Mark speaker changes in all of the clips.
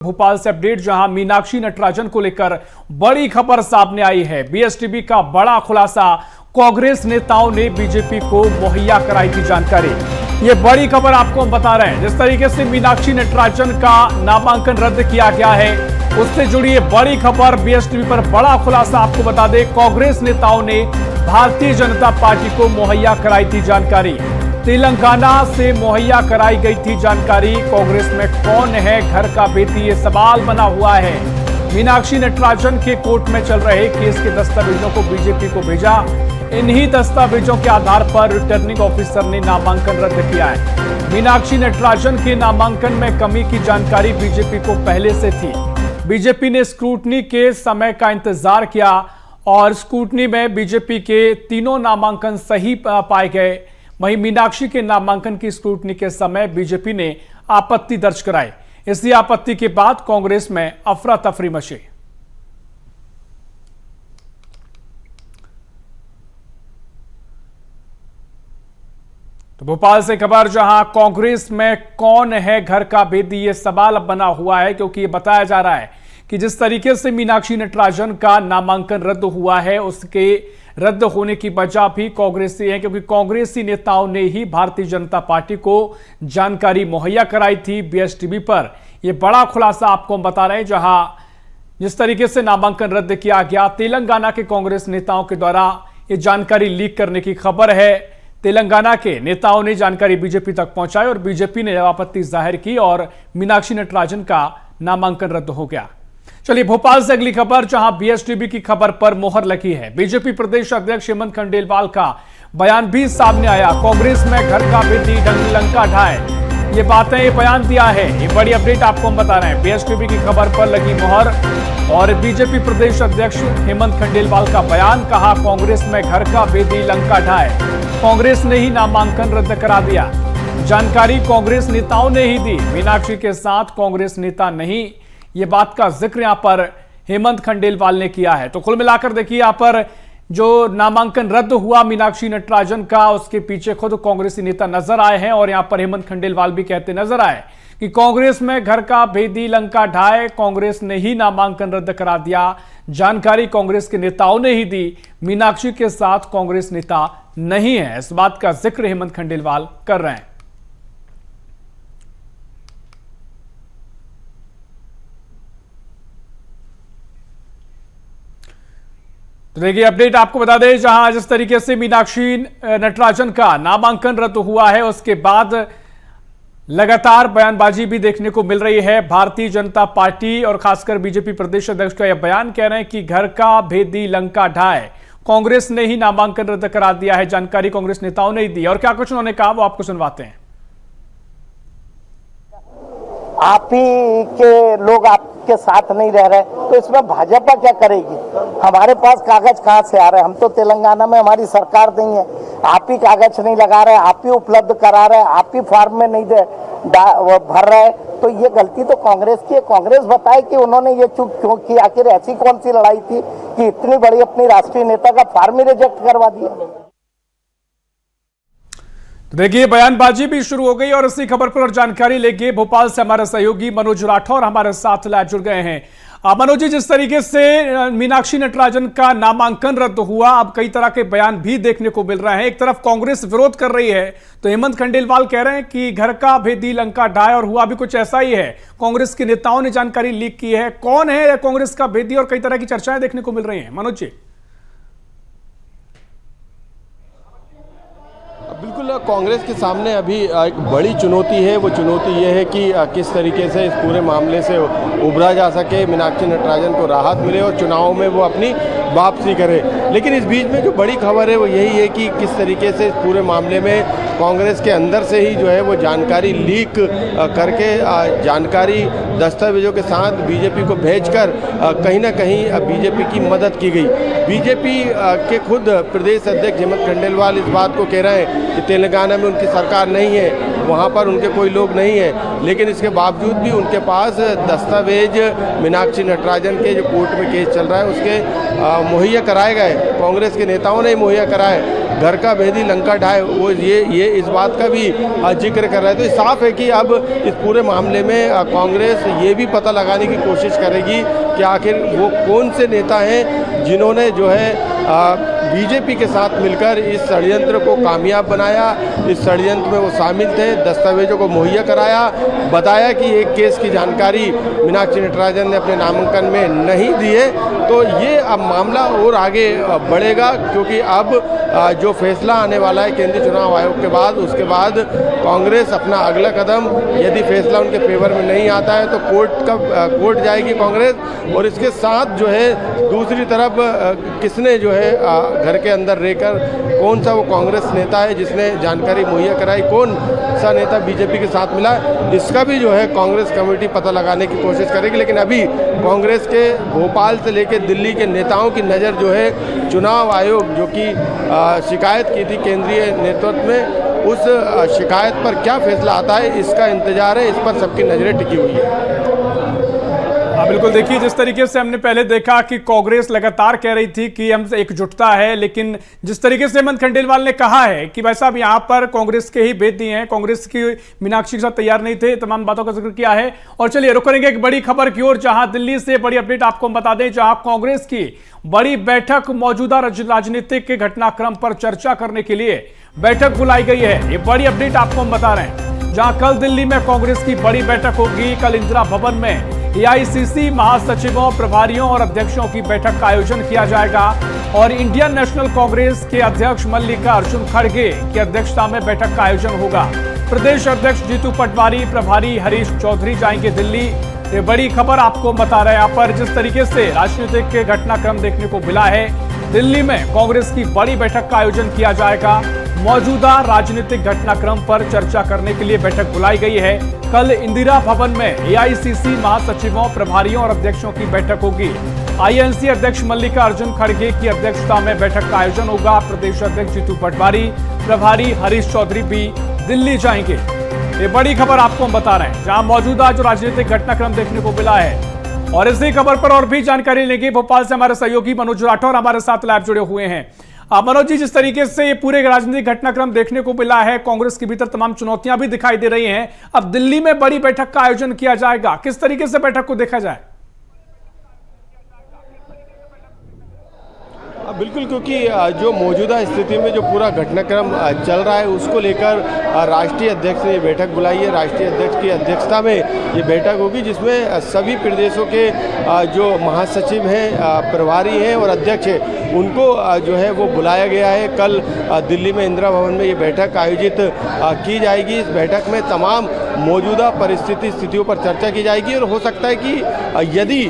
Speaker 1: भोपाल से अपडेट, जहां मीनाक्षी नटराजन को लेकर बड़ी खबर सामने आई है। बीएसटीवी का बड़ा खुलासा, कांग्रेस नेताओं ने बीजेपी को मुहैया कराई थी जानकारी। ये बड़ी खबर आपको हम बता रहे हैं। जिस तरीके से मीनाक्षी नटराजन का नामांकन रद्द किया गया है, उससे जुड़ी ये बड़ी खबर। बीएसटीवी पर बड़ा खुलासा आपको बता दें, कांग्रेस नेताओं ने भारतीय जनता पार्टी को मुहैया कराई थी जानकारी। तेलंगाना से मुहैया कराई गई थी जानकारी। कांग्रेस में कौन है घर का बेटी, ये सवाल बना हुआ है। मीनाक्षी नटराजन के कोर्ट में चल रहे केस के दस्तावेजों को बीजेपी को भेजा। इन्हीं दस्तावेजों के आधार पर रिटर्निंग ऑफिसर ने नामांकन रद्द किया है। मीनाक्षी नटराजन के नामांकन में कमी की जानकारी बीजेपी को पहले से थी। बीजेपी ने स्क्रूटनी के समय का इंतजार किया और स्क्रूटनी में बीजेपी के तीनों नामांकन सही पाए गए। वहीं मीनाक्षी के नामांकन की स्क्रूटनी के समय बीजेपी ने आपत्ति दर्ज कराई। इसी आपत्ति के बाद कांग्रेस में अफरा तफरी मची। तो भोपाल से खबर, जहां कांग्रेस में कौन है घर का भेदी, ये सवाल अब बना हुआ है, क्योंकि ये बताया जा रहा है कि जिस तरीके से मीनाक्षी नटराजन का नामांकन रद्द हुआ है, उसके रद्द होने की वजह भी कांग्रेसी है, क्योंकि कांग्रेसी नेताओं ने ही भारतीय जनता पार्टी को जानकारी मुहैया कराई थी। बीएसटीवी पर यह बड़ा खुलासा आपको हम बता रहे हैं, जहां जिस तरीके से नामांकन रद्द किया गया, तेलंगाना के कांग्रेस नेताओं के द्वारा यह जानकारी लीक करने की खबर है। तेलंगाना के नेताओं ने जानकारी बीजेपी तक पहुंचाई और बीजेपी ने आपत्ति जाहिर की और मीनाक्षी नटराजन का नामांकन रद्द हो गया। चलिए भोपाल से अगली खबर, जहां बीएसटीवी की खबर पर मोहर लगी है। बीजेपी प्रदेश अध्यक्ष हेमंत खंडेलवाल का बयान भी सामने आया। कांग्रेस में घर का बेटी लंका ढाए, ये बातें ये बयान दिया है। ये बड़ी अपडेट आपको हम बता रहे हैं। बीएसटीवी की खबर पर लगी मोहर और बीजेपी प्रदेश अध्यक्ष हेमंत खंडेलवाल का बयान, कहा कांग्रेस में घर का बेटी लंका ढाए। कांग्रेस ने ही नामांकन रद्द करा दिया। जानकारी कांग्रेस नेताओं ने ही दी, मीनाक्षी के साथ कांग्रेस नेता नहीं। ये बात का जिक्र यहां पर हेमंत खंडेलवाल ने किया है। तो कुल मिलाकर देखिए, यहां पर जो नामांकन रद्द हुआ मीनाक्षी नटराजन का, उसके पीछे खुद कांग्रेसी नेता नजर आए हैं और यहां पर हेमंत खंडेलवाल भी कहते नजर आए कि कांग्रेस में घर का भेदी लंका ढाए, कांग्रेस ने ही नामांकन रद्द करा दिया। जानकारी कांग्रेस के नेताओं ने ही दी, मीनाक्षी के साथ कांग्रेस नेता नहीं है। इस बात का जिक्र हेमंत खंडेलवाल कर रहे हैं। तो देखिए अपडेट आपको बता दें, जहां जिस तरीके से मीनाक्षी नटराजन का नामांकन रद्द हुआ है, उसके बाद लगातार बयानबाजी भी देखने को मिल रही है। भारतीय जनता पार्टी और खासकर बीजेपी प्रदेश अध्यक्ष का यह बयान कह रहे हैं कि घर का भेदी लंका ढाए, कांग्रेस ने ही नामांकन रद्द करा दिया है। जानकारी कांग्रेस नेताओं ने ही दी और क्या कुछ उन्होंने कहा वो आपको सुनवाते हैं।
Speaker 2: आप ही के लोग आपके साथ नहीं रह रहे, तो इसमें भाजपा क्या करेगी? हमारे पास कागज कहाँ से आ रहे हैं? हम तो तेलंगाना में हमारी सरकार नहीं है, आप ही कागज नहीं लगा रहे, आप ही उपलब्ध करा रहे, आप ही फॉर्म में नहीं भर रहे। तो ये गलती तो कांग्रेस की है। कांग्रेस बताए कि उन्होंने ये चूक क्यों की। आखिर ऐसी कौन सी लड़ाई थी कि इतनी बड़ी अपनी राष्ट्रीय नेता का फॉर्म ही रिजेक्ट करवा दिया?
Speaker 1: देखिए बयानबाजी भी शुरू हो गई और इसी खबर पर जानकारी लेके भोपाल से हमारे सहयोगी मनोज राठौर हमारे साथ लाइव जुड़ गए हैं। मनोज जी, जिस तरीके से मीनाक्षी नटराजन का नामांकन रद्द हुआ, अब कई तरह के बयान भी देखने को मिल रहे हैं। एक तरफ कांग्रेस विरोध कर रही है, तो हेमंत खंडेलवाल कह रहे हैं कि घर का भेदी लंका ढाए, और हुआ भी कुछ ऐसा ही है। कांग्रेस के नेताओं ने जानकारी लीक की है। कौन है कांग्रेस का भेदी और कई तरह की चर्चाएं देखने को मिल रही है। मनोज जी,
Speaker 3: बिल्कुल कांग्रेस के सामने अभी एक बड़ी चुनौती है। वो चुनौती ये है कि किस तरीके से इस पूरे मामले से उभरा जा सके, मीनाक्षी नटराजन को राहत मिले और चुनाव में वो अपनी वापसी करे। लेकिन इस बीच में जो बड़ी खबर है वो यही है कि किस तरीके से इस पूरे मामले में कांग्रेस के अंदर से ही जो है वो जानकारी लीक करके जानकारी दस्तावेजों के साथ बीजेपी को भेजकर कहीं ना कहीं बीजेपी की मदद की गई। बीजेपी के खुद प्रदेश अध्यक्ष हेमंत खंडेलवाल इस बात को कह रहे हैं कि तेलंगाना में उनकी सरकार नहीं है, वहाँ पर उनके कोई लोग नहीं है, लेकिन इसके बावजूद भी उनके पास दस्तावेज मीनाक्षी नटराजन के जो कोर्ट में केस चल रहा है उसके मुहैया कराए गए, कांग्रेस के नेताओं ने मुहैया कराए। घर का भेदी लंका ढाए, वो ये इस बात का भी जिक्र कर रहा है। तो ये साफ है कि अब इस पूरे मामले में कांग्रेस ये भी पता लगाने की कोशिश करेगी कि आखिर वो कौन से नेता हैं जिन्होंने जो है बीजेपी के साथ मिलकर इस षड्यंत्र को कामयाब बनाया। इस षड्यंत्र में वो शामिल थे, दस्तावेजों को मुहैया कराया, बताया कि एक केस की जानकारी मीनाक्षी नटराजन ने अपने नामांकन में नहीं दिए। तो ये अब मामला और आगे बढ़ेगा, क्योंकि अब जो फैसला आने वाला है केंद्रीय चुनाव आयोग के बाद, उसके बाद कांग्रेस अपना अगला कदम, यदि फैसला उनके फेवर में नहीं आता है तो कोर्ट जाएगी कांग्रेस। और इसके साथ जो है दूसरी तरफ किसने जो है घर के अंदर रहकर कौन सा वो कांग्रेस नेता है जिसने जानकारी मुहैया कराई, कौन सा नेता बीजेपी के साथ मिला, इसका भी जो है कांग्रेस कमेटी पता लगाने की कोशिश करेगी। लेकिन अभी कांग्रेस के भोपाल से लेकर दिल्ली के नेताओं की नज़र जो है चुनाव आयोग जो कि शिकायत की थी केंद्रीय नेतृत्व में, उस शिकायत पर क्या फैसला आता है इसका इंतजार है, इस पर सबकी नज़रें टिकी हुई है।
Speaker 1: बिल्कुल, देखिए जिस तरीके से हमने पहले देखा कि कांग्रेस लगातार कह रही थी कि हम एकजुटता है, लेकिन जिस तरीके से हेमंत खंडेलवाल ने कहा है कि भाई साहब यहाँ पर कांग्रेस के ही भेद दिए हैं, कांग्रेस की मीनाक्षी के साथ तैयार नहीं थे, तमाम बातों का जिक्र किया है। और चलिए रुक करेंगे एक बड़ी खबर की ओर, जहां दिल्ली से बड़ी अपडेट आपको बता दें, जहां कांग्रेस की बड़ी बैठक मौजूदा राजनीतिक के घटनाक्रम पर चर्चा करने के लिए बैठक बुलाई गई है। ये बड़ी अपडेट आपको हम बता रहे हैं, जहां कल दिल्ली में कांग्रेस की बड़ी बैठक होगी। कल इंदिरा भवन में एआईसीसी महासचिवों, प्रभारियों और अध्यक्षों की बैठक का आयोजन किया जाएगा और इंडियन नेशनल कांग्रेस के अध्यक्ष मल्लिकार्जुन खड़गे की अध्यक्षता में बैठक का आयोजन होगा। प्रदेश अध्यक्ष जीतू पटवारी, प्रभारी हरीश चौधरी जाएंगे दिल्ली। ये बड़ी खबर आपको बता रहे हैं। यहाँ पर जिस तरीके से राजनीतिक के घटनाक्रम देखने को मिला है, दिल्ली में कांग्रेस की बड़ी बैठक का आयोजन किया जाएगा। मौजूदा राजनीतिक घटनाक्रम पर चर्चा करने के लिए बैठक बुलाई गई है। कल इंदिरा भवन में एआईसीसी महासचिवों, प्रभारियों और अध्यक्षों की बैठक होगी। आईएनसी अध्यक्ष मल्लिकार्जुन खड़गे की अध्यक्षता में बैठक का आयोजन होगा। प्रदेश अध्यक्ष जीतू पटवारी, प्रभारी हरीश चौधरी भी दिल्ली जाएंगे। ये बड़ी खबर आपको हम बता रहे हैं, जहां मौजूदा जो राजनीतिक घटनाक्रम देखने को मिला है। और इसी खबर पर और भी जानकारी लेंगे, भोपाल से हमारे सहयोगी मनोज राठौर हमारे साथ लाइव जुड़े हुए हैं। मनोज जी, जिस तरीके से ये पूरे राजनीतिक घटनाक्रम देखने को मिला है, कांग्रेस के भीतर तमाम चुनौतियां भी दिखाई दे रही हैं। अब दिल्ली में बड़ी बैठक का आयोजन किया जाएगा, किस तरीके से बैठक को देखा जाए?
Speaker 3: बिल्कुल, क्योंकि जो मौजूदा स्थिति में जो पूरा घटनाक्रम चल रहा है उसको लेकर राष्ट्रीय अध्यक्ष ने ये बैठक बुलाई है। राष्ट्रीय अध्यक्ष की अध्यक्षता में ये बैठक होगी, जिसमें सभी प्रदेशों के जो महासचिव हैं, प्रभारी हैं और अध्यक्ष हैं, उनको जो है वो बुलाया गया है। कल दिल्ली में इंदिरा भवन में ये बैठक आयोजित की जाएगी। इस बैठक में तमाम मौजूदा स्थितियों पर चर्चा की जाएगी और हो सकता है कि यदि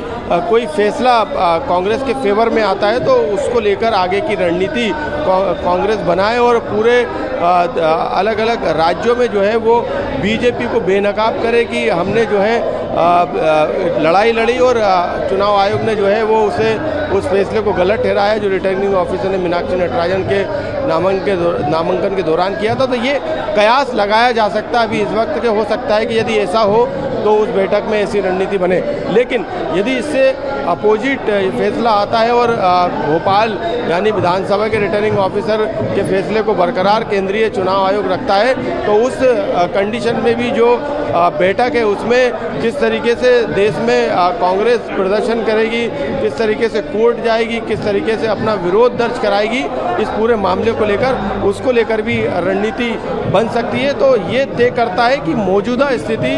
Speaker 3: कोई फैसला कांग्रेस के फेवर में आता है तो उसको लेकर आगे की रणनीति कांग्रेस बनाए और पूरे अलग अलग राज्यों में जो है वो बीजेपी को बेनकाब करे कि हमने जो है लड़ाई लड़ी और चुनाव आयोग ने जो है वो उस फैसले को गलत ठहराया जो रिटर्निंग ऑफिसर ने मीनाक्षी नटराजन के नामांकन के दौरान किया था। तो ये कयास लगाया जा सकता है अभी इस वक्त के, हो सकता है कि यदि ऐसा हो तो उस बैठक में ऐसी रणनीति बने। लेकिन यदि इससे अपोजिट फैसला आता है और भोपाल यानी विधानसभा के रिटर्निंग ऑफिसर के फैसले को बरकरार केंद्रीय चुनाव आयोग रखता है, तो उस कंडीशन में भी जो बैठक है उसमें किस तरीके से देश में कांग्रेस प्रदर्शन करेगी, किस तरीके से कोर्ट जाएगी, किस तरीके से अपना विरोध दर्ज कराएगी, इस पूरे मामले को लेकर उसको लेकर भी रणनीति बन सकती है। तो ये तय करता है कि मौजूदा स्थिति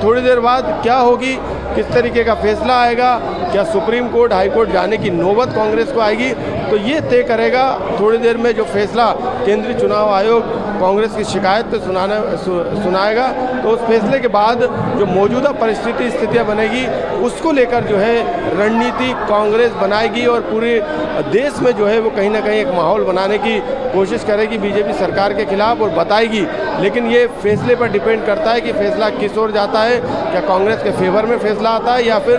Speaker 3: थोड़ी देर बाद क्या होगी, किस तरीके का फैसला आएगा, क्या सुप्रीम कोर्ट, हाई कोर्ट जाने की नौबत कांग्रेस को आएगी, तो ये तय करेगा थोड़ी देर में जो फैसला केंद्रीय चुनाव आयोग कांग्रेस की शिकायत पे सुनाएगा। तो उस फैसले के बाद जो मौजूदा स्थितियां बनेगी उसको लेकर जो है रणनीति कांग्रेस बनाएगी और पूरे देश में जो है वो कहीं ना कहीं एक माहौल बनाने की कोशिश करेगी बीजेपी सरकार के खिलाफ और बताएगी लेकिन ये फैसले पर डिपेंड करता है कि फैसला किस ओर जाता है। क्या कांग्रेस के फेवर में फैसला आता है या फिर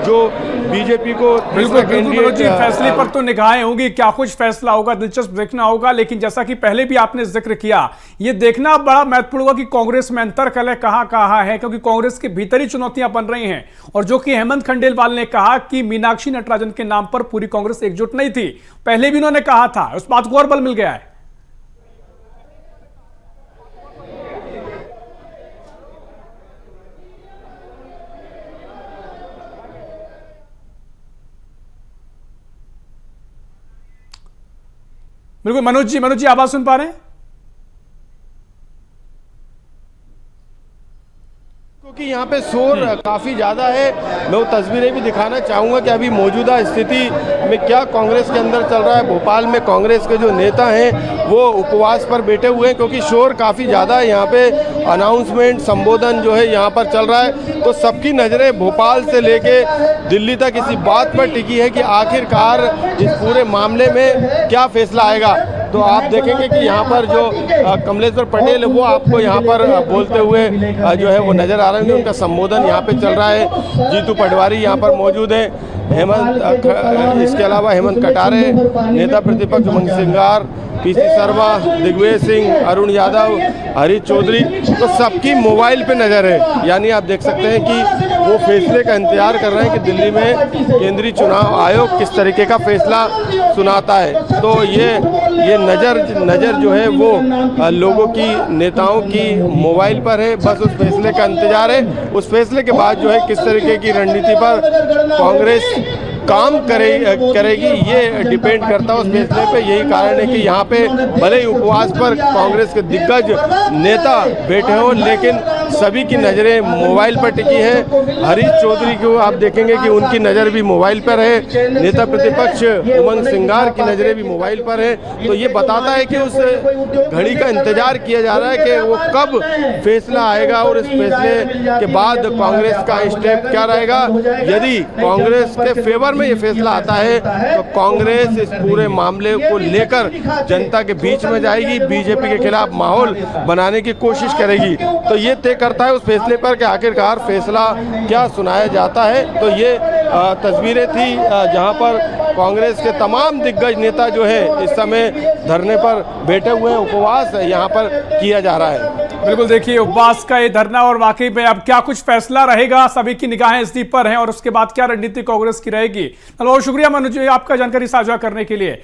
Speaker 3: जो बीजेपी को
Speaker 1: बिल्कुल बिल्कुल मनोज जी, फैसले पर तो निगाहें होंगी, क्या कुछ फैसला होगा दिलचस्प देखना होगा। लेकिन जैसा कि पहले भी आपने जिक्र किया, ये देखना बड़ा महत्वपूर्ण होगा कि कांग्रेस में अंतर कलह कहां है, क्योंकि कांग्रेस के भीतर ही चुनौतियां बन रही हैं। और जो कि हेमंत खंडेलवाल ने कहा कि मीनाक्षी नटराजन के नाम पर पूरी कांग्रेस एकजुट नहीं थी, पहले भी उन्होंने कहा था, उस बात को और बल मिल गया है। बिल्कुल मनोज जी आवाज सुन पा रहे हैं?
Speaker 3: क्योंकि यहाँ पे शोर काफ़ी ज़्यादा है। मैं वो तस्वीरें भी दिखाना चाहूँगा कि अभी मौजूदा स्थिति में क्या कांग्रेस के अंदर चल रहा है। भोपाल में कांग्रेस के जो नेता हैं वो उपवास पर बैठे हुए हैं क्योंकि शोर काफ़ी ज़्यादा है। यहाँ पे अनाउंसमेंट संबोधन जो है यहाँ पर चल रहा है, तो सबकी नज़रें भोपाल से लेके दिल्ली तक इसी बात पर टिकी है कि आखिरकार इस पूरे मामले में क्या फैसला आएगा। तो आप देखेंगे कि यहाँ पर जो कमलेश्वर पटेल है वो आपको यहाँ पर बोलते हुए जो है वो नज़र आ रहे हैं। उनका संबोधन यहाँ पे चल रहा है। जीतू पटवारी यहाँ पर मौजूद है, इसके अलावा हेमंत कटारे, नेता प्रतिपक्ष उमंग सिंगार, पीसी शर्मा, दिग्विजय सिंह, अरुण यादव, हरीश चौधरी, तो सबकी मोबाइल पे नज़र है। यानी आप देख सकते हैं कि वो फैसले का इंतजार कर रहे हैं कि दिल्ली में केंद्रीय चुनाव आयोग किस तरीके का फैसला सुनाता है। तो ये नज़र जो है वो लोगों की, नेताओं की मोबाइल पर है। बस उस फैसले का इंतजार है। उस फैसले के बाद जो है किस तरीके की रणनीति पर कांग्रेस काम करेगी ये डिपेंड करता है उस फैसले पे। यही कारण है कि यहाँ पे भले ही उपवास पर कांग्रेस के दिग्गज नेता बैठे हों, लेकिन सभी की नज़रें मोबाइल पर टिकी है। हरीश चौधरी को आप देखेंगे कि उनकी नज़र भी मोबाइल पर है। नेता प्रतिपक्ष उमंग सिंगार की नज़रें भी मोबाइल पर है। तो ये बताता है कि उस घड़ी का इंतजार किया जा रहा है कि वो कब फैसला आएगा और इस फैसले के बाद कांग्रेस का स्टेप क्या रहेगा। यदि कांग्रेस के फेवर में ये फैसला आता है तो कांग्रेस इस पूरे मामले को लेकर जनता के बीच में जाएगी, बीजेपी के खिलाफ माहौल बनाने की कोशिश करेगी। तो ये तय करता है उस फैसले पर कि आखिरकार फैसला क्या सुनाया जाता है। तो ये तस्वीरें थी जहां पर कांग्रेस के तमाम दिग्गज नेता जो है इस समय धरने पर बैठे हुए हैं। उपवास यहाँ पर किया जा रहा है।
Speaker 1: बिल्कुल, देखिए उपवास का ये धरना और वाकई में अब क्या कुछ फैसला रहेगा, सभी की निगाहें इसी पर हैं और उसके बाद क्या रणनीति कांग्रेस की रहेगी। बहुत शुक्रिया मनोज जी आपका जानकारी साझा करने के लिए।